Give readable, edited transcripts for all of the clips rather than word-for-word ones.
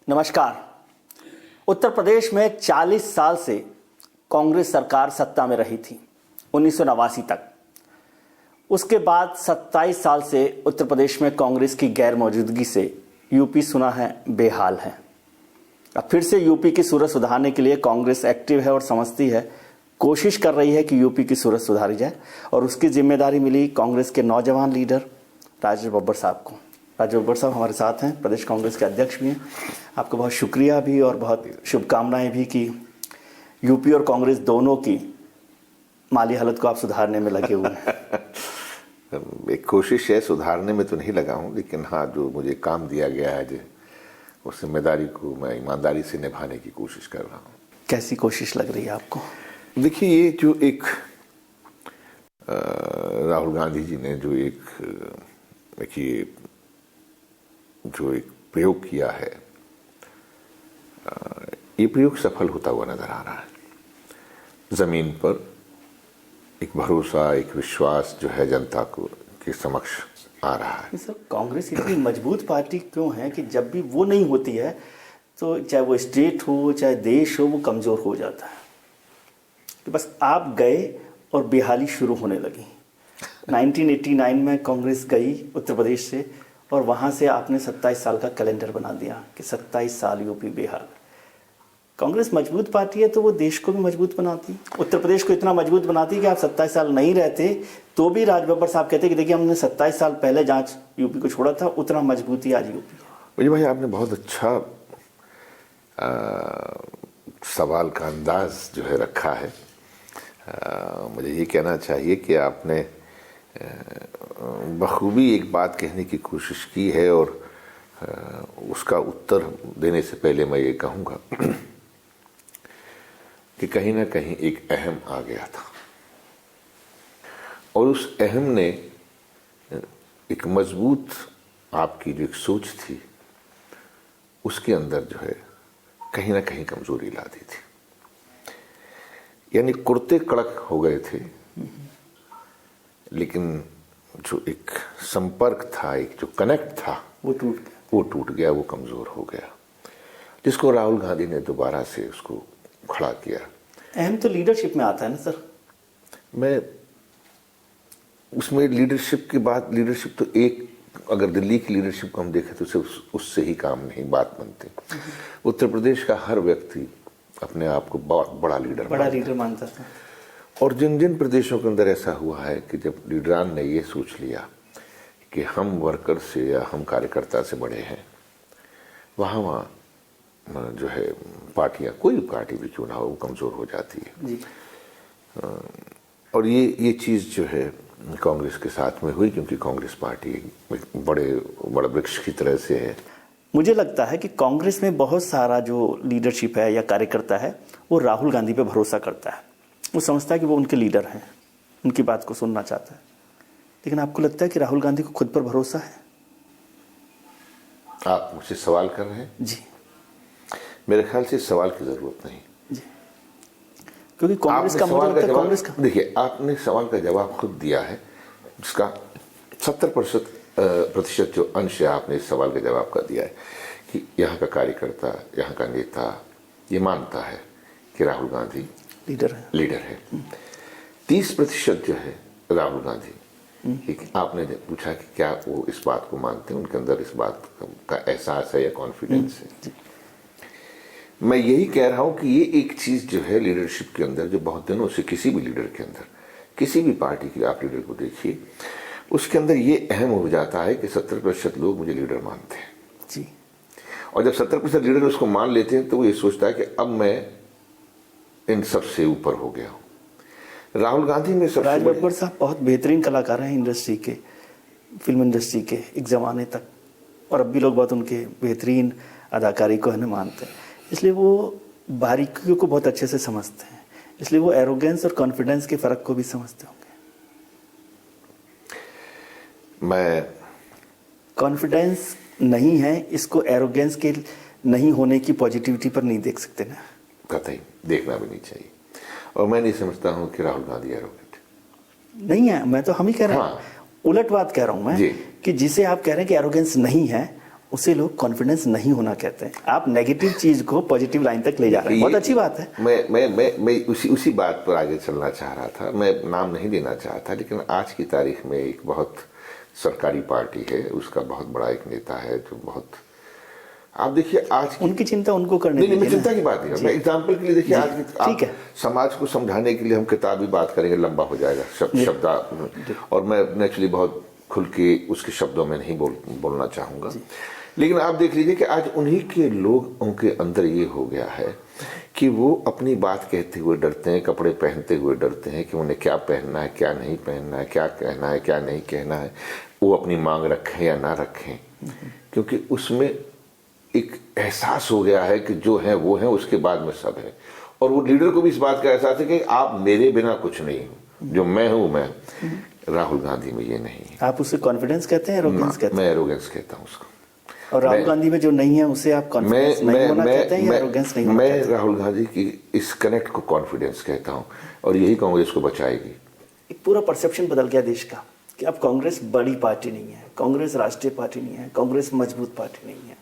नमस्कार। उत्तर प्रदेश में 40 साल से कांग्रेस सरकार सत्ता में रही थी, 1989 तक। उसके बाद 27 साल से उत्तर प्रदेश में कांग्रेस की गैर मौजूदगी से यूपी सुना है बेहाल है। अब फिर से यूपी की सूरत सुधारने के लिए कांग्रेस एक्टिव है और समझती है, कोशिश कर रही है कि यूपी की सूरत सुधारी जाए, और उसकी जिम्मेदारी मिली कांग्रेस के नौजवान लीडर राजेश बब्बर साहब को। राजेश बब्बर साहब हमारे साथ हैं, प्रदेश कांग्रेस के अध्यक्ष भी हैं। आपको बहुत शुक्रिया भी और बहुत शुभकामनाएं भी कि यूपी और कांग्रेस दोनों की माली हालत को आप सुधारने में लगे हुए हैं। एक कोशिश है, सुधारने में तो नहीं लगा हूँ, लेकिन हाँ, जो मुझे काम दिया गया है जो उस जिम्मेदारी को मैं ईमानदारी से निभाने की कोशिश कर रहा हूँ। कैसी कोशिश लग रही है आपको? देखिए, ये जो एक राहुल गांधी जी ने जो एक देखिए जो एक प्रयोग किया है, ये प्रयोग सफल होता हुआ नजर आ रहा है। जमीन पर एक भरोसा, एक विश्वास जो है जनता को के समक्ष आ रहा है। सर, कांग्रेस इतनी मजबूत पार्टी क्यों है कि जब भी वो नहीं होती है तो चाहे वो स्टेट हो चाहे देश हो, वो कमजोर हो जाता है। तो बस आप गए और बेहाली शुरू होने लगी। 1989 में कांग्रेस गई उत्तर प्रदेश से, और वहाँ से आपने 27 साल का कैलेंडर बना दिया कि 27 साल यूपी बेहाल। कांग्रेस मजबूत पार्टी है तो वो देश को भी मजबूत बनाती, उत्तर प्रदेश को इतना मजबूत बनाती कि आप 27 साल नहीं रहते तो भी राज बब्बर साहब कहते कि देखिए, हमने 27 साल पहले जांच यूपी को छोड़ा था, उतना मजबूती आज यूपी है। मुझे भाई, आपने बहुत अच्छा सवाल का अंदाज जो है रखा है। मुझे ये कहना चाहिए कि आपने बखूबी एक बात कहने की कोशिश की है, और उसका उत्तर देने से पहले मैं ये कहूँगा कि कहीं ना कहीं एक अहम आ गया था, और उस अहम ने एक मजबूत आपकी जो एक सोच थी उसके अंदर जो है कहीं ना कहीं कमजोरी ला दी थी। यानी कुर्ते कड़क हो गए थे, लेकिन जो एक संपर्क था, एक जो कनेक्ट था, वो टूट गया, वो कमजोर हो गया, जिसको राहुल गांधी ने दोबारा से उसको खड़ा किया। अहम तो लीडरशिप में आता है ना सर। मैं उसमें लीडरशिप की बात, लीडरशिप तो एक, अगर दिल्ली की लीडरशिप को हम देखें तो सिर्फ उससे ही काम नहीं बात बनती। उत्तर प्रदेश का हर व्यक्ति अपने आप को बड़ा लीडर मानता था। और जिन जिन प्रदेशों के अंदर ऐसा हुआ है कि जब लीडरान ने ये सोच लिया कि हम वर्कर से या हम कार्यकर्ता से बड़े हैं, वहाँ जो है पार्टियाँ, कोई पार्टी भी क्यों ना हो, वो कमज़ोर हो जाती है जी। और ये चीज़ जो है कांग्रेस के साथ में हुई, क्योंकि कांग्रेस पार्टी बड़ा वृक्ष की तरह से है। मुझे लगता है कि कांग्रेस में बहुत सारा जो लीडरशिप है या कार्यकर्ता है, वो राहुल गांधी पे भरोसा करता है। वो समझता है कि वो उनके लीडर हैं, उनकी बात को सुनना चाहता है। लेकिन आपको लगता है कि राहुल गांधी को खुद पर भरोसा है? आप मुझसे सवाल कर रहे हैं? जी। मेरे ख्याल से इस सवाल की जरूरत नहीं जी, क्योंकि कांग्रेस का मतलब, देखिए, आपने सवाल का जवाब खुद दिया है, जिसका 70% जो अंश है आपने इस सवाल के जवाब का दिया है कि यहाँ का कार्यकर्ता, यहाँ का नेता ये मानता है कि राहुल गांधी लीडर है। 30% जो है राहुल गांधी, आपने पूछा कि क्या वो इस बात को मानते हैं, उनके अंदर इस बात का एहसास है या कॉन्फिडेंस है। मैं यही कह रहा हूं कि ये एक चीज जो है लीडरशिप के अंदर, जो बहुत दिनों से किसी भी लीडर के अंदर, किसी भी पार्टी के आप लीडर को देखिए, उसके अंदर ये अहम हो जाता है कि 70% लोग मुझे लीडर मानते हैं जी। और जब 70% लीडर उसको मान लेते हैं तो वो ये सोचता है कि अब मैं इन सबसे ऊपर हो गया हूं। राहुल गांधी में राज बब्बर साहब बहुत बेहतरीन कलाकार हैं इंडस्ट्री के, फिल्म इंडस्ट्री के एक ज़माने तक, और अब भी लोग बहुत उनके बेहतरीन अदाकारी को है मानते हैं, इसलिए वो बारीकियों को बहुत अच्छे से समझते हैं, इसलिए वो एरोगेंस और कॉन्फिडेंस के फ़र्क को भी समझते होंगे। मैं कॉन्फिडेंस नहीं है, इसको एरोगेंस के नहीं होने की पॉजिटिविटी पर नहीं देख सकते ना। कतई देखना भी नहीं चाहिए, और मैं नहीं समझता हूं कि राहुल गांधी एरोगेंट नहीं है। मैं तो हम ही कह रहे हैं, उलट बात कह रहा हूं मैं कि जिसे आप कह रहे हैं कि एरोगेंस नहीं है उसे लोग कॉन्फिडेंस नहीं होना कहते हैं। आप नेगेटिव चीज को पॉजिटिव लाइन तक ले जा रहे हैं, बहुत अच्छी बात है। मैं उसी बात पर आगे चलना चाह रहा था। मैं नाम नहीं लेना चाहता, लेकिन आज की तारीख में एक बहुत सरकारी पार्टी है, उसका बहुत बड़ा एक नेता है जो बहुत, आप देखिए आज उनकी चिंता उनको करनी नहीं, मैं चिंता की बात नहीं, मैं एग्जाम्पल के लिए देखिए आज ठीक है, समाज को समझाने के लिए हम किताबी बात करेंगे, लंबा हो जाएगा शब्द, और मैं नेचुरली बहुत खुल के उसके शब्दों में नहीं बोलना चाहूंगा। लेकिन आप देख लीजिए कि आज उन्हीं के लोगों के अंदर ये हो गया है कि वो अपनी बात कहते हुए डरते हैं, कपड़े पहनते हुए डरते हैं कि उन्हें क्या पहनना है, क्या नहीं पहनना है, क्या कहना है, क्या नहीं कहना है, वो अपनी मांग रखें या ना रखें, क्योंकि उसमें एक एहसास हो गया है कि जो है वो है, उसके बाद में सब है। और वो लीडर को भी इस बात का एहसास है कि आप मेरे बिना कुछ नहीं हो, जो मैं हूं मैं। राहुल गांधी में ये नहीं है। आप उसे कॉन्फिडेंस कहते हैं, एरोगेंस कहते हैं? मैं एरोगेंस कहता हूँ उसको। और राहुल गांधी में जो नहीं है उसे आप कॉन्फिडेंस नहीं होना कहते हैं या एरोगेंस नहीं होना कहते हैं? मैं राहुल गांधी की इस कनेक्ट को कॉन्फिडेंस कहता हूँ, और यही कांग्रेस को बचाएगी। एक पूरा परसेप्शन बदल गया देश का कि अब कांग्रेस बड़ी पार्टी नहीं है, कांग्रेस राष्ट्रीय पार्टी नहीं है, कांग्रेस मजबूत पार्टी नहीं है,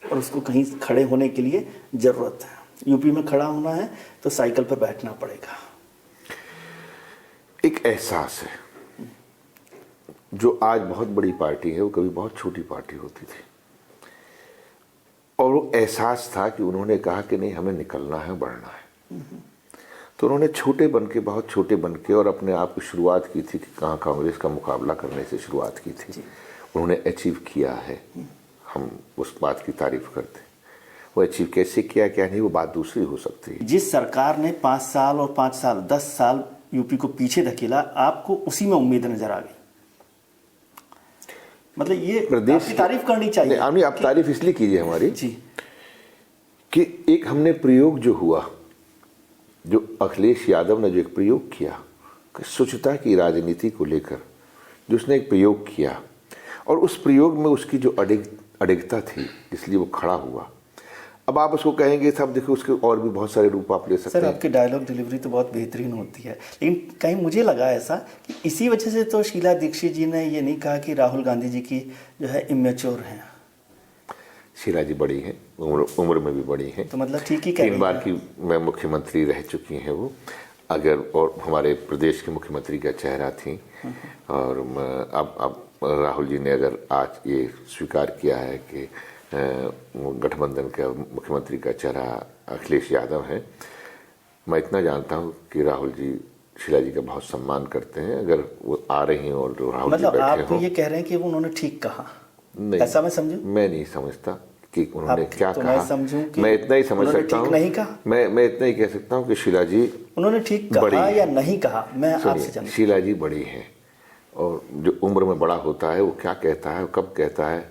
और उसको कहीं खड़े होने के लिए जरूरत है। यूपी में खड़ा होना है तो साइकिल पर बैठना पड़ेगा। एक एहसास है, जो आज बहुत बड़ी पार्टी है वो कभी बहुत छोटी पार्टी होती थी, और वो एहसास था कि उन्होंने कहा कि नहीं, हमें निकलना है, बढ़ना है। तो उन्होंने छोटे बन के, बहुत छोटे बन के, और अपने आप की शुरुआत की थी कि कहाँ कांग्रेस का मुकाबला करने से शुरुआत की थी। उन्होंने अचीव किया है, हम उस बात की तारीफ करते हैं। वो अचीव कैसे किया क्या नहीं, वो बात दूसरी हो सकती है। जिस सरकार ने 5 साल और 5 साल 10 साल यूपी को पीछे धकेला, आपको उसी में उम्मीद नजर आ गई। मतलब ये प्रदेश की तारीफ करनी चाहिए। नहीं, आप तारीफ इसलिए कीजिए हमारी जी, कि एक हमने प्रयोग जो हुआ, जो अखिलेश यादव ने जो एक प्रयोग किया कि स्वच्छता की राजनीति को लेकर, जो उसने एक प्रयोग किया, और उस प्रयोग में उसकी जो अडिगता थी, इसलिए वो खड़ा हुआ। अब आप उसको कहेंगे साहब देखो, उसके और भी बहुत सारे रूप आप ले सकते हैं। सर, आपकी डायलॉग डिलीवरी तो बहुत बेहतरीन होती है, लेकिन कहीं मुझे लगा ऐसा कि इसी वजह से तो शीला दीक्षित जी ने ये नहीं कहा कि राहुल गांधी जी की जो है इमेच्योर हैं। शीला जी बड़ी हैं, उम्र में भी बड़ी हैं, तो मतलब ठीक ही कह रही हैं। 3 बार की मैं मुख्यमंत्री रह चुकी हैं वो, अगर, और हमारे प्रदेश के मुख्यमंत्री का चेहरा थी। और अब राहुल जी ने अगर आज ये स्वीकार किया है कि गठबंधन का मुख्यमंत्री का चेहरा अखिलेश यादव है, मैं इतना जानता हूं कि राहुल जी शीला जी का बहुत सम्मान करते हैं। अगर वो आ रही हैं और राहुल जी बैठे हों, आप ये कह रहे हैं कि वो उन्होंने ठीक कहा? नहीं, ऐसा मैं समझूं? मैं नहीं समझता कि उन्होंने क्या तो कहा। मैं समझूं कि मैं इतना ही समझ सकता हूँ, नहीं कहा। मैं इतना ही कह सकता हूँ कि शीला जी उन्होंने ठीक कहा या नहीं कहा, मैं आपसे जानना। शीला जी बड़ी हैं, और जो उम्र में बड़ा होता है वो क्या कहता है, कब कहता है,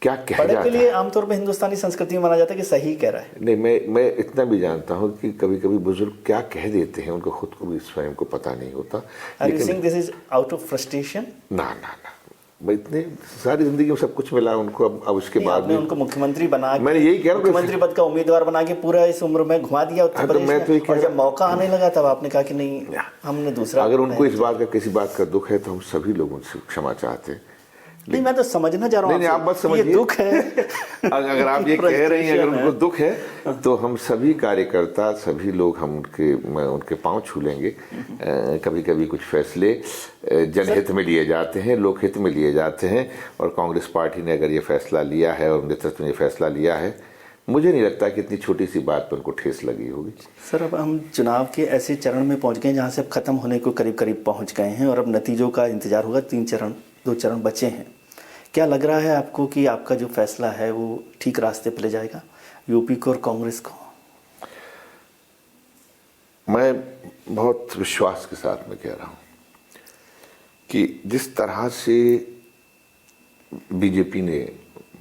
क्या कह जाता है। के लिए आमतौर पर हिंदुस्तानी संस्कृति में माना जाता है कि सही कह रहा है। नहीं, मैं इतना भी जानता हूँ कि कभी कभी बुजुर्ग क्या कह देते हैं, उनको खुद को भी स्वयं को पता नहीं होता। लेकिन this is out of frustration? ना, मैं इतने सारी जिंदगी में सब कुछ मिला उनको, अब उसके बाद में उनको मुख्यमंत्री बना, मैंने यही कह रहा हूँ, मुख्यमंत्री पद का उम्मीदवार बना के पूरा इस उम्र में घुमा दिया उत्तर प्रदेश में। और जब मौका आने लगा तब आपने कहा कि नहीं, हमने दूसरा। अगर उनको इस बात का, किसी बात का दुख है तो हम सभी लोग उनसे क्षमा चाहते हैं। नहीं, मैं तो समझना चाह रहा हूँ। नहीं, आप बस समझिए, ये दुख है। अगर आप ये कह रही हैं, अगर उनको दुख है तो हम सभी कार्यकर्ता, सभी लोग, हम उनके पांव छू लेंगे। कभी कभी कुछ फैसले जनहित में लिए जाते हैं, लोकहित में लिए जाते हैं, और कांग्रेस पार्टी ने अगर ये फैसला लिया है और नेतृत्व ने फैसला लिया है, मुझे नहीं लगता कि इतनी छोटी सी बात पर उनको ठेस लगी होगी। सर, अब हम चुनाव के ऐसे चरण में पहुंच गए जहां से अब खत्म होने को करीब करीब पहुंच गए हैं, और अब नतीजों का इंतजार होगा। 2 चरण बचे हैं। क्या लग रहा है आपको कि आपका जो फैसला है वो ठीक रास्ते पर ले जाएगा यूपी को और कांग्रेस को? मैं बहुत विश्वास के साथ में कह रहा हूं कि जिस तरह से बीजेपी ने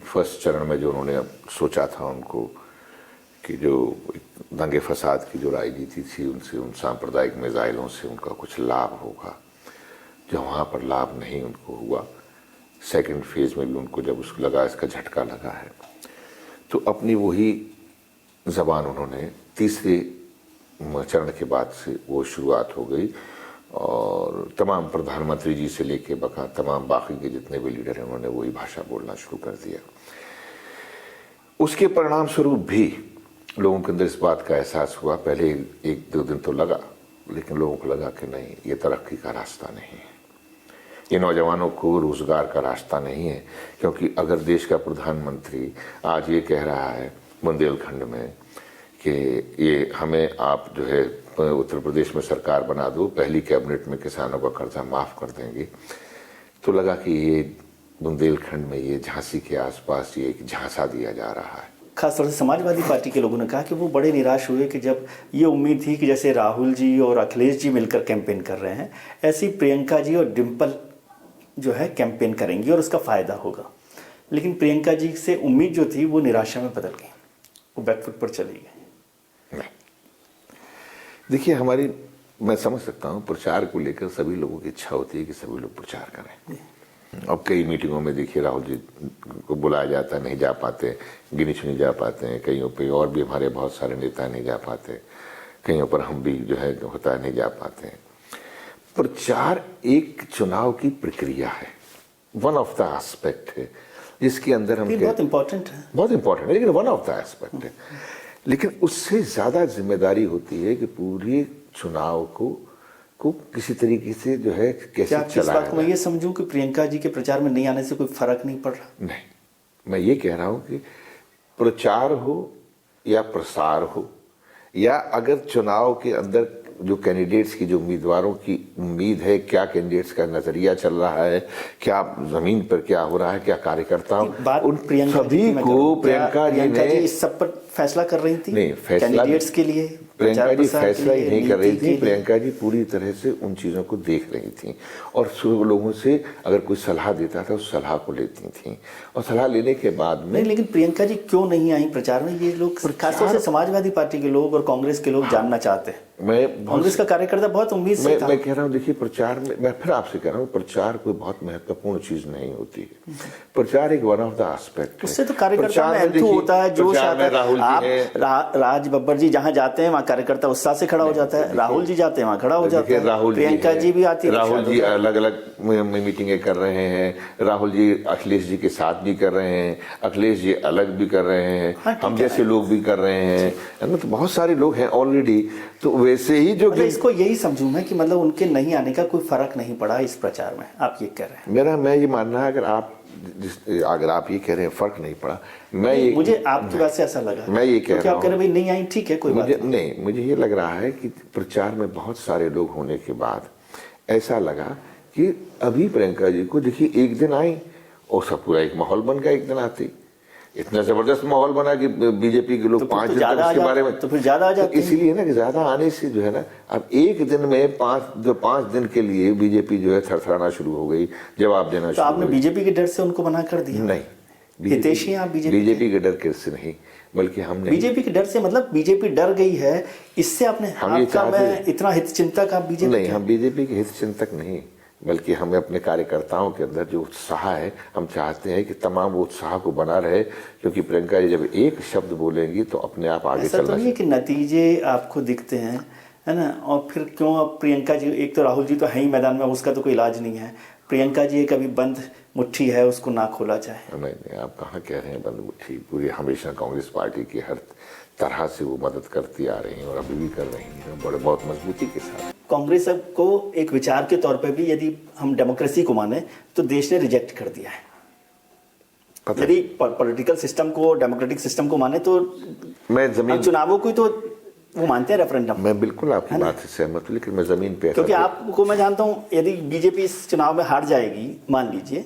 फर्स्ट चरण में जो उन्होंने अब सोचा था उनको, कि जो दंगे फसाद की जो राजनीति थी, उनसे, उन सांप्रदायिक मिसाइलों से उनका कुछ लाभ होगा, जो वहाँ पर लाभ नहीं उनको हुआ। सेकंड फेज में भी उनको जब उसको लगा, इसका झटका लगा है, तो अपनी वही जबान उन्होंने तीसरे चरण के बाद से वो शुरुआत हो गई, और तमाम प्रधानमंत्री जी से लेके बका तमाम बाकी के जितने भी लीडर हैं उन्होंने वही भाषा बोलना शुरू कर दिया। उसके परिणाम स्वरूप भी लोगों के अंदर इस बात का एहसास हुआ। पहले एक दो दिन तो लगा, लेकिन लोगों को लगा कि नहीं, ये तरक्की का रास्ता नहीं है, ये नौजवानों को रोजगार का रास्ता नहीं है। क्योंकि अगर देश का प्रधानमंत्री आज ये कह रहा है बुंदेलखंड में कि ये हमें आप जो है उत्तर प्रदेश में सरकार बना दो, पहली कैबिनेट में किसानों का कर्जा माफ कर देंगे, तो लगा कि ये बुंदेलखंड में, ये झांसी के आसपास ये एक झांसा दिया जा रहा है। खासतौर से समाजवादी पार्टी के लोगों ने कहा कि वो बड़े निराश हुए कि जब ये उम्मीद थी कि जैसे राहुल जी और अखिलेश जी मिलकर कैंपेन कर रहे हैं, ऐसी प्रियंका जी और डिम्पल जो है कैंपेन करेंगी और उसका फायदा होगा। लेकिन प्रियंका जी से उम्मीद जो थी वो निराशा में बदल गई, वो बैकफुट पर चली गई। देखिए, मैं समझ सकता हूँ प्रचार को लेकर सभी लोगों की इच्छा होती है कि सभी लोग प्रचार करें। अब कई मीटिंगों में देखिए राहुल जी को बुलाया जाता है, नहीं जा पाते, गिनी चुनी जा पाते हैं, कईयों पे और भी हमारे बहुत सारे नेता नहीं जा पाते, कईयों पर हम भी जो है होता है नहीं जा पाते हैं। प्रचार एक चुनाव की प्रक्रिया है, वन ऑफ द एस्पेक्ट है जिसके अंदर हम बहुत इंपॉर्टेंट है, लेकिन वन ऑफ द एस्पेक्ट है। लेकिन उससे ज्यादा जिम्मेदारी होती है कि पूरे चुनाव को किसी तरीके से जो है कैसे चलाया जाए। मैं ये समझूं कि प्रियंका जी के प्रचार में नहीं आने से कोई फर्क नहीं पड़ रहा? नहीं, मैं ये कह रहा हूं कि प्रचार हो या प्रसार हो, या अगर चुनाव के अंदर जो कैंडिडेट्स की, जो उम्मीदवारों की उम्मीद है, क्या कैंडिडेट्स का नजरिया चल रहा है, क्या जमीन पर क्या हो रहा है, क्या कार्यकर्ता, उन सभी को प्रियंका जी ने इस सब पर फैसला कर रही थी। नहीं, फैसला कैंडिडेट्स के लिए प्रियंका जी फैसला ही नहीं कर रही थी। प्रियंका जी पूरी तरह से उन चीजों को देख रही थी और लोगों से अगर कोई सलाह देता था उस सलाह को लेती थी, और सलाह लेने के बाद में नहीं। लेकिन प्रियंका जी क्यों नहीं आई प्रचार में, ये लोग खासतौर से समाजवादी पार्टी के लोग और कांग्रेस के लोग जानना चाहते हैं। कांग्रेस का कार्यकर्ता बहुत उम्मीद से था। मैं कह रहा हूँ, देखिए प्रचार में, मैं फिर आपसे कह रहा हूँ, प्रचार कोई बहुत महत्वपूर्ण चीज नहीं होती है। प्रचार एक वन ऑफ द एस्पेक्ट है। उससे तो कार्यकर्ता में एंथू होता है, जोश आता है। राज बब्बर जी जहाँ जाते हैं वहाँ कार्यकर्ता उत्साह से खड़ा हो जाता है, राहुल जी जाते हैं वहाँ खड़ा हो जाता है, प्रियंका जी भी आती है, राहुल जी अलग अलग मीटिंगें कर रहे हैं, राहुल जी अखिलेश जी के साथ भी कर रहे हैं, अखिलेश जी अलग भी कर रहे हैं, हम जैसे लोग भी कर रहे हैं, तो बहुत सारे लोग हैं ऑलरेडी। तो वैसे ही जो इसको यही समझूं मैं कि मतलब उनके नहीं आने का कोई फर्क नहीं पड़ा इस प्रचार में, आप ये कह रहे हैं? मैं ये मानना है, अगर आप ये कह रहे हैं फर्क नहीं पड़ा, मुझे आपकी बात से ऐसा लगा। मैं ये कह रहा हूँ, आप कह रहे भाई नहीं आई, ठीक है, कोई बात नहीं। मुझे ये लग रहा है कि प्रचार में बहुत सारे लोग होने के बाद ऐसा लगा कि अभी प्रियंका जी को देखिए एक दिन आई और सब पूरा एक माहौल बन गया। एक दिन आती इतना जबरदस्त माहौल बना कि बीजेपी के लोग 5 दिन तक उसके बारे में, तो फिर ज्यादा आ जाते, इसीलिए ना कि ज्यादा आने से जो है ना, अब एक दिन में 5 दिन के लिए बीजेपी जो है थरथराना शुरू हो गई, जवाब देना शुरू। आपने बीजेपी के डर से उनको मना कर दिया? नहीं, बीजेपी के डर से नहीं, बल्कि हमने बीजेपी के डर से, मतलब बीजेपी डर गई है इससे आपने, मैं इतना हित चिंतक आप बीजेपी नहीं, हम बीजेपी के हित चिंतक नहीं, बल्कि हमें अपने कार्यकर्ताओं के अंदर जो उत्साह है, हम चाहते हैं कि तमाम वो उत्साह को बना रहे, क्योंकि प्रियंका जी जब एक शब्द बोलेंगी तो अपने आप आगे चलना। तो नहीं है कि नतीजे आपको दिखते हैं, है ना, और फिर क्यों अब प्रियंका जी, एक तो राहुल जी तो है ही मैदान में, उसका तो कोई इलाज नहीं है, प्रियंका जी एक अभी बंद मुट्ठी है, उसको ना खोला जाए। नहीं, आप कहाँ कह रहे हैं बंद मुट्ठी, पूरी हमेशा कांग्रेस पार्टी की हर तरह से वो मदद करती आ रही है और अभी भी कर रही है, बहुत मजबूती के साथ। कांग्रेस को एक विचार के तौर पर भी यदि हम डेमोक्रेसी को माने तो देश ने रिजेक्ट कर दिया है। यदि पॉलिटिकल सिस्टम को, डेमोक्रेटिक सिस्टम को माने तो मैं चुनावों को तो वो मानते हैं, रेफरेंडम। मैं बिल्कुल आपकी बात से सहमत हूँ, लेकिन मैं जमीन पे, क्योंकि आपको मैं जानता हूँ, यदि बीजेपी इस चुनाव में हार जाएगी, मान लीजिए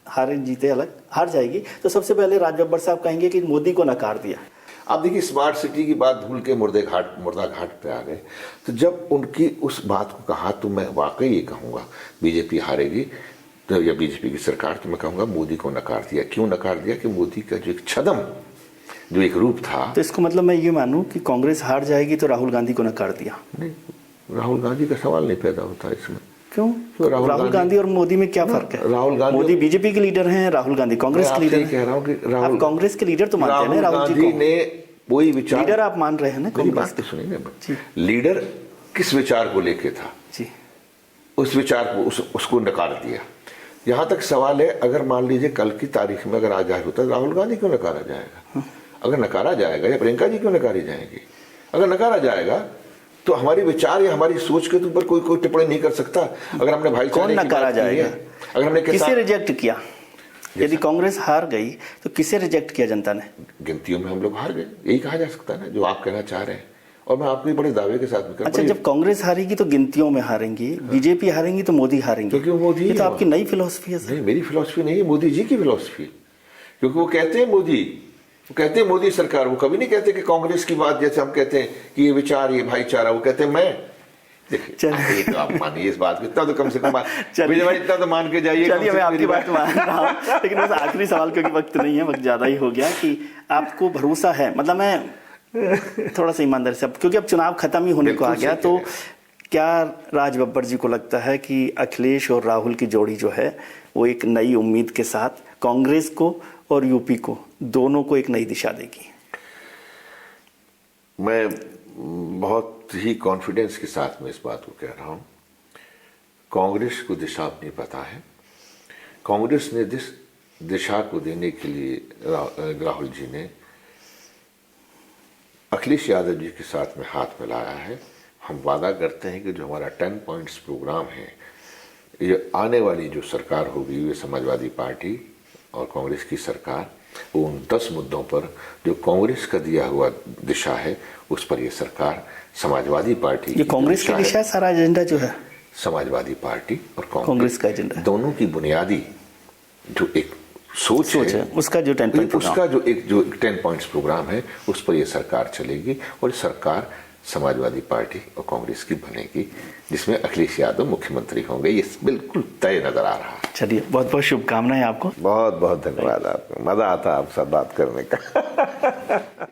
हारे जीते अलग, हार जाएगी, तो सबसे पहले राज बब्बर साहब कहेंगे कि मोदी को नकार दिया। आप देखिए स्मार्ट सिटी की बात भूल के मुर्दा घाट पे आ गए। तो जब उनकी उस बात को कहा तो मैं वाकई ये कहूँगा बीजेपी हारेगी तो, या बीजेपी की सरकार, तो मैं कहूँगा मोदी को नकार दिया। क्यों नकार दिया? कि मोदी का जो एक छदम, जो एक रूप था। तो इसको मतलब मैं ये मानूं कि कांग्रेस हार जाएगी तो राहुल गांधी को नकार दिया? नहीं, राहुल गांधी का सवाल नहीं पैदा होता इसमें। क्यों? तो राहुल गांधी और मोदी में क्या फर्क है? राहुल गांधी, मोदी बीजेपी के लीडर हैं, राहुल गांधी कांग्रेस के लीडर। कह रहा हूँ कि राहुल कांग्रेस के लीडर तो मानते हैं ना, राहुल जी ने कोई विचार, लीडर आप मान रहे हैं ना? मेरी बात तो सुनिए, लीडर किस विचार को लेके था? जी, उस विचार को उसको नकार दिया। यहाँ तक सवाल है, अगर मान लीजिए कल की तारीख में अगर आजाद होता तो राहुल गांधी क्यों नकारा जाएगा? अगर नकारा जाएगा या प्रियंका जी क्यों नकारी जाएंगी? अगर नकारा जाएगा तो हमारी विचार या हमारी सोच के ऊपर कोई टिप्पणी नहीं कर सकता। अगर हमने भाईचारे की नकारा जाएगा? अगर हमने किसे रिजेक्ट किया? यदि कांग्रेस हार गई तो किसे रिजेक्ट किया जनता ने? गिनतियों में हम लोग हार गए, यही कहा जा सकता है ना जो आप कहना चाह रहे हैं। और मैं आपको बड़े दावे के साथ में अच्छा, जब कांग्रेस हारेगी तो गिनतियों में हारेंगी, बीजेपी हारेंगी तो मोदी हारेंगे, क्योंकि मोदी, ये तो आपकी नई फिलॉसफी है। नहीं, मेरी फिलॉसफी नहीं है, मोदी जी की फिलॉसफी। क्योंकि वो कहते हैं वो कहते हैं मोदी सरकार, वो कभी नहीं कहते कि कांग्रेस की बात जैसे हम कहते हैं कि ये विचार, ये भाईचारा, वो कहते हैं मैं। देखिए तो आप मानिए इस बात को, इतना तो कम से कम इतना तो मान के जाइए। चलिए, मैं आपकी बात मान रहा हूँ, लेकिन बस आखिरी सवाल, क्योंकि वक्त नहीं है, वक्त ज्यादा ही हो गया, कि आपको भरोसा है, मतलब मैं थोड़ा सा ईमानदारी से, क्योंकि अब चुनाव खत्म ही होने को आ गया, तो क्या राज बब्बर जी को लगता है कि अखिलेश और राहुल की जोड़ी जो है वो एक नई उम्मीद के साथ कांग्रेस को और यूपी को, दोनों को एक नई दिशा देगी? मैं बहुत ही कॉन्फिडेंस के साथ में इस बात को कह रहा हूं। कांग्रेस को दिशा अपनी पता है। कांग्रेस ने दिशा को देने के लिए राहुल जी ने अखिलेश यादव जी के साथ में हाथ मिलाया है। हम वादा करते हैं कि जो हमारा 10 पॉइंट्स प्रोग्राम है, ये आने वाली जो सरकार होगी, ये समाजवादी पार्टी और कांग्रेस की सरकार, वो उन 10 मुद्दों पर जो कांग्रेस का दिया हुआ दिशा है, उस पर ये सरकार समाजवादी पार्टी, ये कांग्रेस की दिशा, सारा एजेंडा जो है समाजवादी पार्टी और कांग्रेस का एजेंडा, दोनों की बुनियादी जो एक सोच है, उसका जो 10 पॉइंट्स प्रोग्राम है, उस पर ये सरकार चलेगी। और सरकार समाजवादी पार्टी और कांग्रेस की बनेगी, जिसमें अखिलेश यादव मुख्यमंत्री होंगे, ये बिल्कुल तय नजर आ रहा है। चलिए, बहुत बहुत शुभकामनाएं आपको। बहुत बहुत धन्यवाद आपको, मजा आता है आपसे बात करने का।